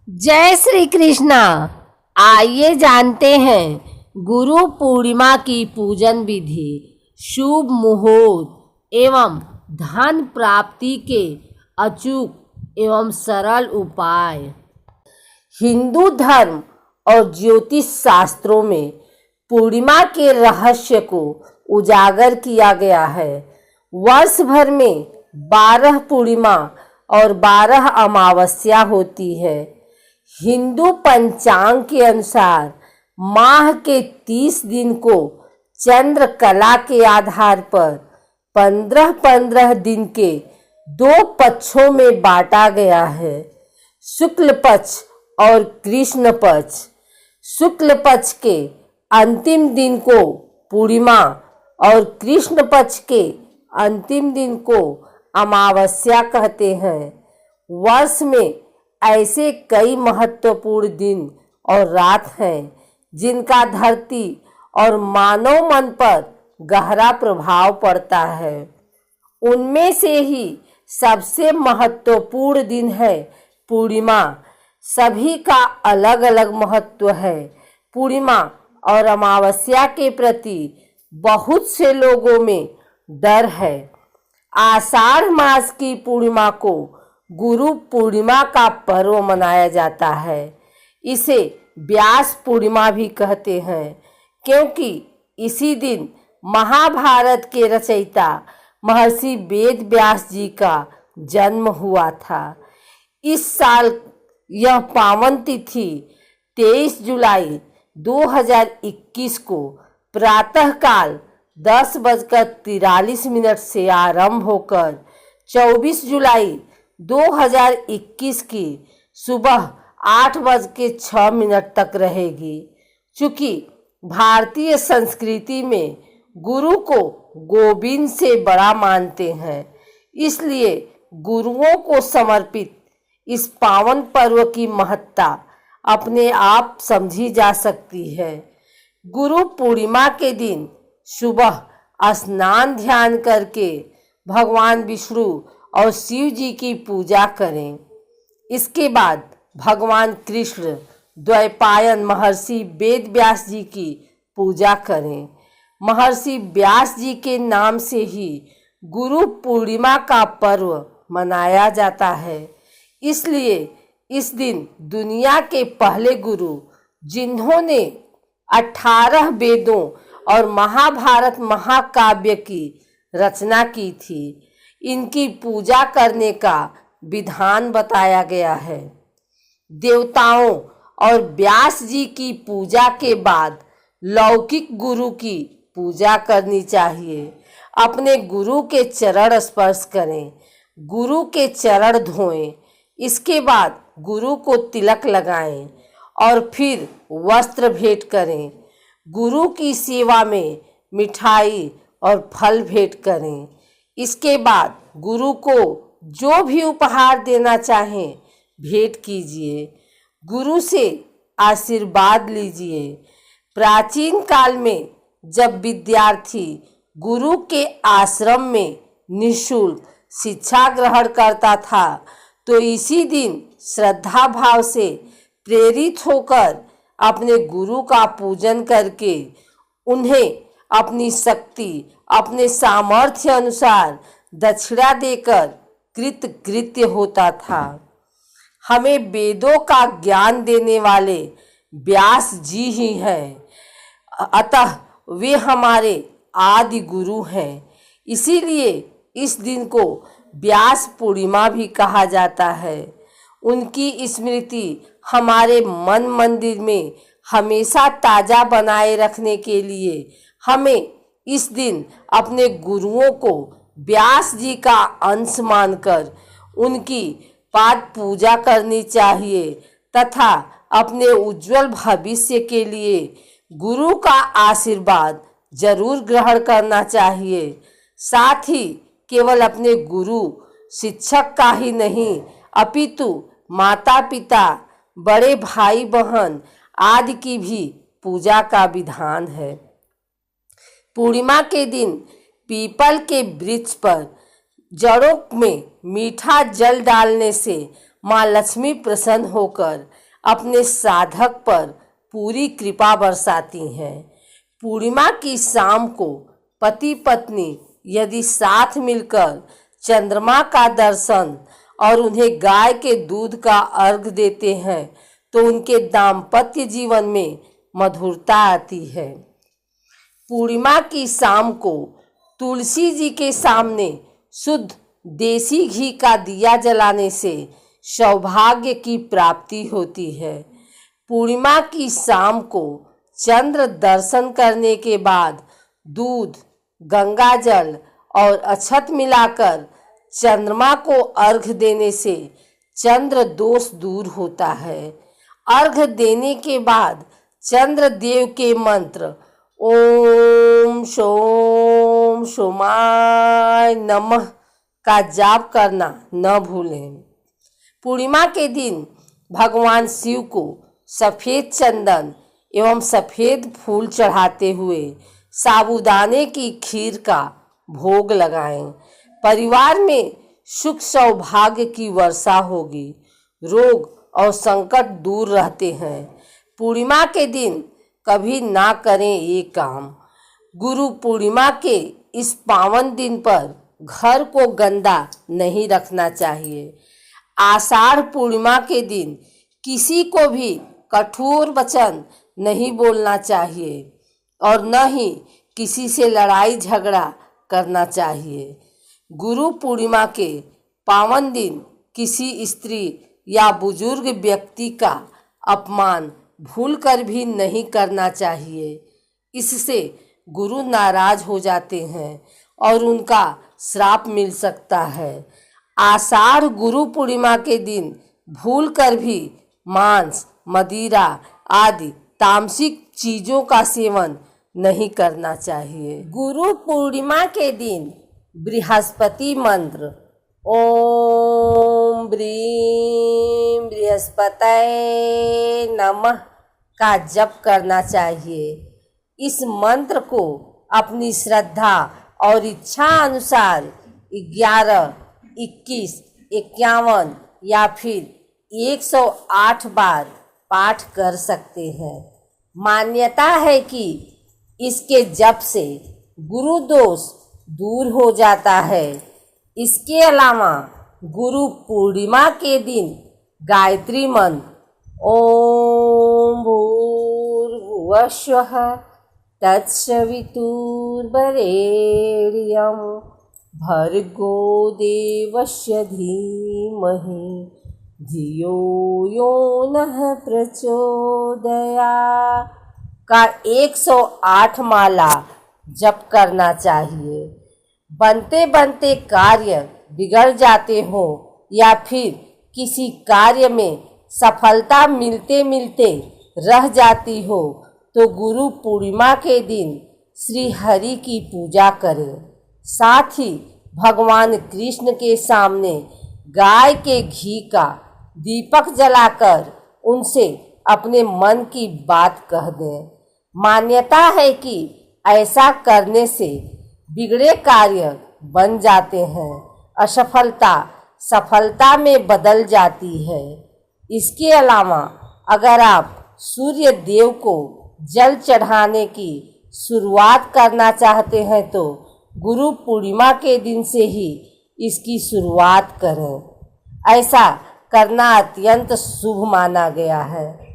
जय श्री कृष्णा। आइए जानते हैं गुरु पूर्णिमा की पूजन विधि, शुभ मुहूर्त एवं धन प्राप्ति के अचूक एवं सरल उपाय। हिंदू धर्म और ज्योतिष शास्त्रों में पूर्णिमा के रहस्य को उजागर किया गया है। वर्ष भर में 12 पूर्णिमा और 12 अमावस्या होती है। हिंदू पंचांग के अनुसार माह के 30 दिन को चंद्र कला के आधार पर 15-15 दिन के 2 पक्षों में बांटा गया है, शुक्ल पक्ष और कृष्ण पक्ष। शुक्ल पक्ष के अंतिम दिन को पूर्णिमा और कृष्ण पक्ष के अंतिम दिन को अमावस्या कहते हैं। वर्ष में ऐसे कई महत्वपूर्ण दिन और रात हैं जिनका धरती और मानव मन पर गहरा प्रभाव पड़ता है। उनमें से ही सबसे महत्वपूर्ण दिन है पूर्णिमा। सभी का अलग अलग महत्व है। पूर्णिमा और अमावस्या के प्रति बहुत से लोगों में डर है। आषाढ़ मास की पूर्णिमा को गुरु पूर्णिमा का पर्व मनाया जाता है। इसे व्यास पूर्णिमा भी कहते हैं, क्योंकि इसी दिन महाभारत के रचयिता महर्षि वेद व्यास जी का जन्म हुआ था। इस साल यह पावन तिथि 23 जुलाई 2021 को प्रातःकाल 10:43 से आरंभ होकर 24 जुलाई 2021 की सुबह 8:06 तक रहेगी। चूँकि भारतीय संस्कृति में गुरु को गोविंद से बड़ा मानते हैं, इसलिए गुरुओं को समर्पित इस पावन पर्व की महत्ता अपने आप समझी जा सकती है। गुरु पूर्णिमा के दिन सुबह स्नान ध्यान करके भगवान विष्णु और शिव जी की पूजा करें। इसके बाद भगवान कृष्ण द्वैपायन महर्षि वेद व्यास जी की पूजा करें। महर्षि व्यास जी के नाम से ही गुरु पूर्णिमा का पर्व मनाया जाता है। इसलिए इस दिन दुनिया के पहले गुरु, जिन्होंने 18 वेदों और महाभारत महाकाव्य की रचना की थी, इनकी पूजा करने का विधान बताया गया है। देवताओं और व्यास जी की पूजा के बाद लौकिक गुरु की पूजा करनी चाहिए। अपने गुरु के चरण स्पर्श करें, गुरु के चरण धोएं। इसके बाद गुरु को तिलक लगाएं और फिर वस्त्र भेंट करें। गुरु की सेवा में मिठाई और फल भेंट करें। इसके बाद गुरु को जो भी उपहार देना चाहें भेंट कीजिए। गुरु से आशीर्वाद लीजिए। प्राचीन काल में जब विद्यार्थी गुरु के आश्रम में निःशुल्क शिक्षा ग्रहण करता था, तो इसी दिन श्रद्धा भाव से प्रेरित होकर अपने गुरु का पूजन करके उन्हें अपनी शक्ति, अपने सामर्थ्य अनुसार दक्षिणा देकर कृतकृत्य होता था। हमें वेदों का ज्ञान देने वाले व्यास जी ही हैं, अतः वे हमारे आदि गुरु हैं। इसीलिए इस दिन को व्यास पूर्णिमा भी कहा जाता है। उनकी स्मृति हमारे मन मंदिर में हमेशा ताज़ा बनाए रखने के लिए हमें इस दिन अपने गुरुओं को व्यास जी का अंश मानकर उनकी पाद पूजा करनी चाहिए तथा अपने उज्जवल भविष्य के लिए गुरु का आशीर्वाद जरूर ग्रहण करना चाहिए। साथ ही केवल अपने गुरु शिक्षक का ही नहीं, अपितु माता पिता, बड़े भाई बहन आदि की भी पूजा का विधान है। पूर्णिमा के दिन पीपल के वृक्ष पर जड़ों में मीठा जल डालने से माँ लक्ष्मी प्रसन्न होकर अपने साधक पर पूरी कृपा बरसाती हैं। पूर्णिमा की शाम को पति पत्नी यदि साथ मिलकर चंद्रमा का दर्शन और उन्हें गाय के दूध का अर्घ देते हैं तो उनके दाम्पत्य जीवन में मधुरता आती है। पूर्णिमा की शाम को तुलसी जी के सामने शुद्ध देसी घी का दिया जलाने से सौभाग्य की प्राप्ति होती है। पूर्णिमा की शाम को चंद्र दर्शन करने के बाद दूध, गंगा जल और अक्षत मिलाकर चंद्रमा को अर्घ देने से चंद्र दोष दूर होता है। अर्घ देने के बाद चंद्र देव के मंत्र ओम सोम सोमाय नमः का जाप करना न भूलें। पूर्णिमा के दिन भगवान शिव को सफ़ेद चंदन एवं सफ़ेद फूल चढ़ाते हुए साबूदाने की खीर का भोग लगाएं। परिवार में सुख सौभाग्य की वर्षा होगी, रोग और संकट दूर रहते हैं। पूर्णिमा के दिन कभी ना करें ये काम। गुरु पूर्णिमा के इस पावन दिन पर घर को गंदा नहीं रखना चाहिए। आषाढ़ पूर्णिमा के दिन किसी को भी कठोर वचन नहीं बोलना चाहिए और न ही किसी से लड़ाई झगड़ा करना चाहिए। गुरु पूर्णिमा के पावन दिन किसी स्त्री या बुजुर्ग व्यक्ति का अपमान भूलकर भी नहीं करना चाहिए। इससे गुरु नाराज हो जाते हैं और उनका श्राप मिल सकता है। आषाढ़ गुरु पूर्णिमा के दिन भूलकर भी मांस, मदिरा आदि तामसिक चीज़ों का सेवन नहीं करना चाहिए। गुरु पूर्णिमा के दिन बृहस्पति मंत्र ओम ब्रीं बृहस्पतये नमः का जप करना चाहिए। इस मंत्र को अपनी श्रद्धा और इच्छा अनुसार 11, 21, 51 या फिर 108 बार पाठ कर सकते हैं। मान्यता है कि इसके जप से गुरु दोष दूर हो जाता है। इसके अलावा गुरु पूर्णिमा के दिन गायत्री मंत्र ओम भूर्भुवस्सुः तत्सवितुर्वरेण्यं भर्गो देवस्य धीमहि धियो यो नः प्रचोदयात् का 108 माला जप करना चाहिए। बनते बनते कार्य बिगड़ जाते हो या फिर किसी कार्य में सफलता मिलते मिलते रह जाती हो तो गुरु पूर्णिमा के दिन श्री हरि की पूजा करें। साथ ही भगवान कृष्ण के सामने गाय के घी का दीपक जलाकर उनसे अपने मन की बात कह दें। मान्यता है कि ऐसा करने से बिगड़े कार्य बन जाते हैं, असफलता सफलता में बदल जाती है। इसके अलावा अगर आप सूर्य देव को जल चढ़ाने की शुरुआत करना चाहते हैं तो गुरु पूर्णिमा के दिन से ही इसकी शुरुआत करें। ऐसा करना अत्यंत शुभ माना गया है।